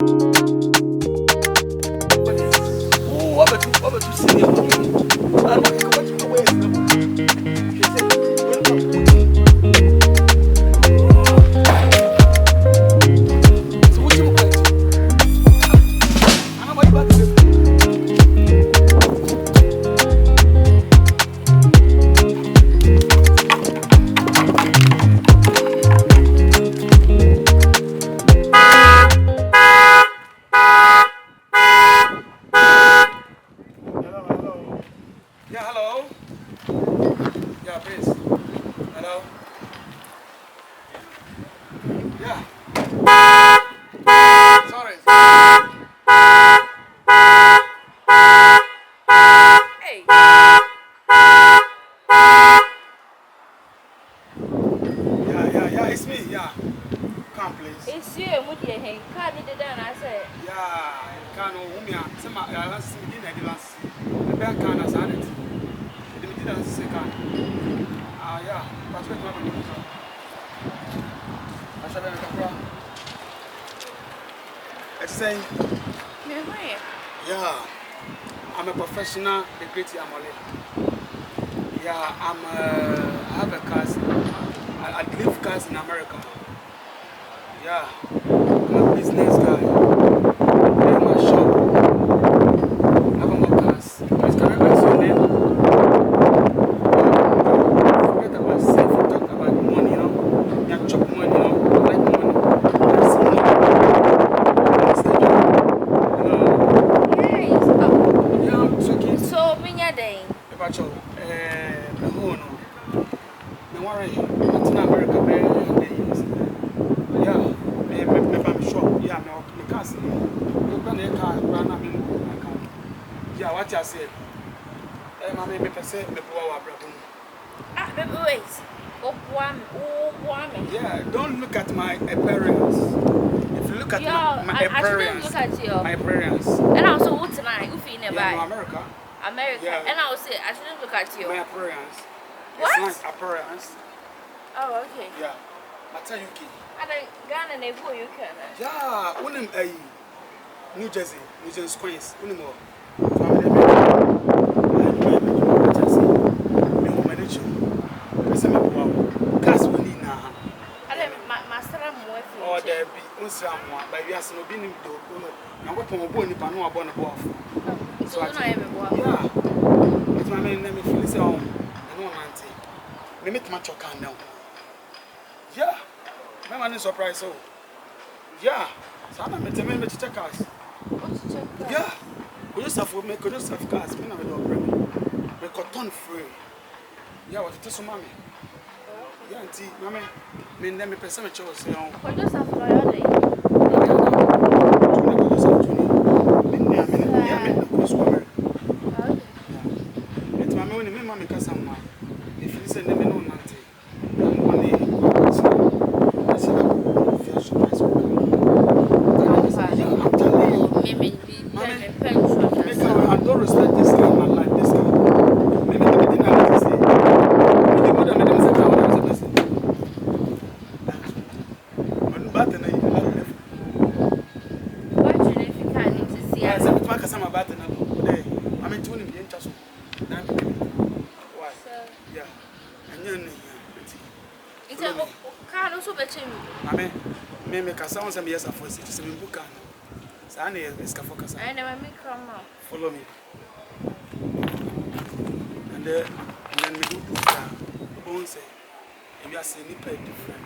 What about you see? I'm not going to waste. So what you got? I'm about to. Yeah, hello. Yeah, please. Hello. Yeah. Sorry. Hey, Yeah, it's me. Yeah. Come, please. it's you and with your hand. Can't it down? I said, Yeah, can Umia, some last dinner, last. The bear can as added. The didn't say can. Ah, yeah, but wait, I shall have a problem. It's saying, me where? yeah, I'm a professional, the great Yamale. Yeah, I have a cousin. I live cousin in America. Yeah, I'm a business guy. I have my shop. I have my cars. Please, can I ask your name? Forget about self, talk about money, you chop money, I like money. I see money. Yes. Oh, Yeah, it's okay. so, Minya Day. About your, the whole no. Don't worry, Latin America, very years. Yeah, I'm sure. Yeah, my cousin. You're going to car, run up in my car. Yeah, what you say? Mammy, me per se, me poor brother. Ah, baby, wait. Oh, one. Yeah, don't look at my appearance. If you look at Yeah, my I shouldn't appearance, look at you. my appearance, And I also, what tonight? You feel yeah, no, nearby America, America. Yeah. And I will say, I shouldn't look at you. my appearance. What? It's nice appearance. Oh, okay. Yeah, I tell you, key. I don't Ghana, they put you can. Yeah, when I'm New Jersey Queens, when I'm I don't, my son, or there be someone, but we are so being in the now what from a bonny pano or bonnet off. so I don't have Yeah, it's my main name, Phyllis. I know, Auntie. Me meet my chocan now. Yeah, my man is surprised. So, yeah, so I'm a member to check us. Yeah, we just have make us have cars. Me never do bring me cotton free. Yeah, what it is, mommy. Yeah, auntie, mommy, me name me person me chose. You know, I just have lawyer day. it's my money, me mommy can someone. If you listen, me no auntie. Money, I said, I'm telling you. Make I don't respect this guy, my life, this guy. Maybe the thing I like to say. Maybe more than them say, I want to say. But batten, I left. I said, "What can some batten today? I mean, tuning the interest. Why? Yeah, and you I mean, me make a sound some years of voice. It's a book. Sani is focus. Follow me. And then we do bones say, and we are saying it different.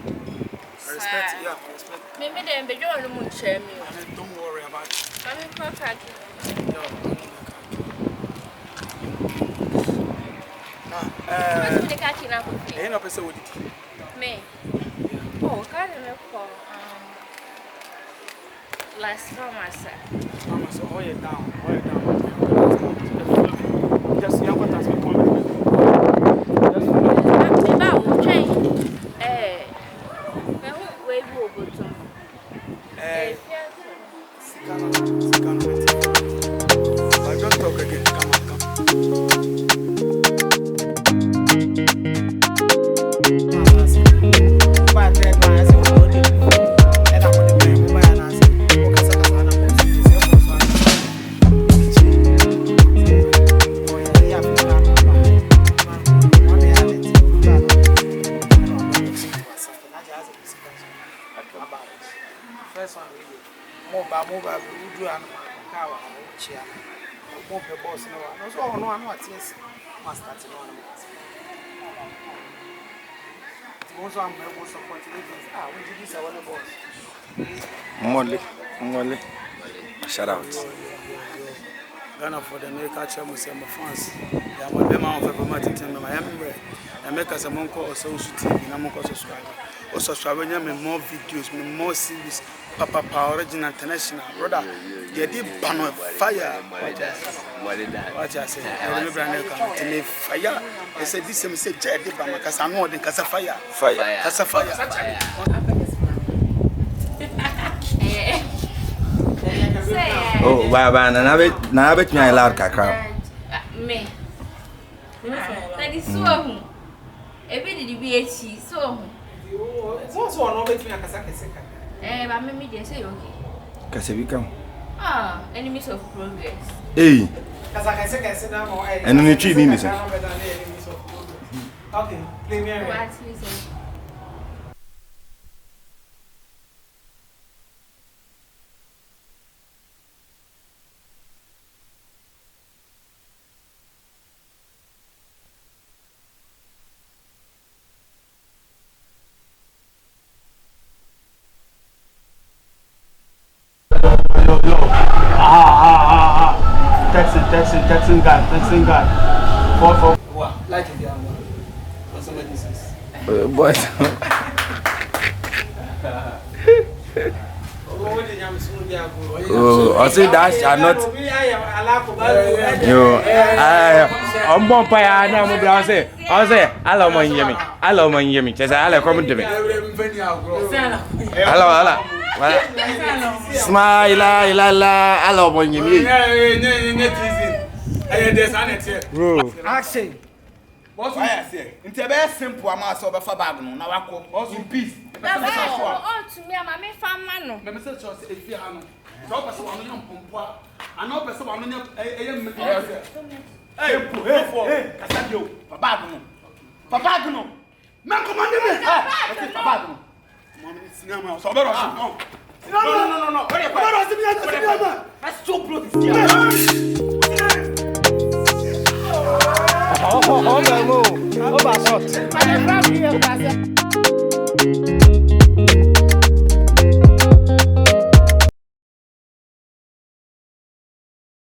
I respect, yeah, I respect. Maybe then be doing the moon chair me. And don't worry about it. I'm in contact. Now, The cat in apple. ain't no person with it. Me. Oh, God, I'm call last summer, sir. Mama, so hold it down, hold it down. Just young ones will come. Just About change. Wave over to me. But don't talk again. Come on, come. But mobile, we do an hour, chair. More per boss, no one. So, no one, what is must start to know. Also, I'm most supporting. Ah, we did this, I want a boss. Molly. Shout out. Ghana for the America Chamus and my fans. They are my member of the Martin Miami. I make us a monk or so TV, and I'm also subscriber. Also, subscribing more videos, more series. Papa Power Original International, brother. They did ban of fire. What I say? I remember I come fire. They said this same say Jedi ban because I know the casa fire. Casa fire. Oh, Baba, and I bet me I loud cacao. Me. That is so. Every day be a cheese, so. What's one of it? But maybe they say okay. Casabicam. Ah, enemies of progress. Hey, As I say now, and only 3 minutes. Okay, play me. What you say? Yo. Texting guy. For what? Like it, yeah. What's the medicines? Boy. Oh, I say that shall not. Yo, I'm born by I say, I love my yummy. Says I like coming to me. Hello. Smile, la, hello, when you meet. Action. What's I say? It's a very simple amount of a fabagno. Now I call in peace. Oh, to me, I'm a fan man. Let me say, if you have no person on your pump, I know person on your hey, Casadio, Fabagno. Man, command me. Fabagno. Mamma, so better. No. That's so bloody. Oh,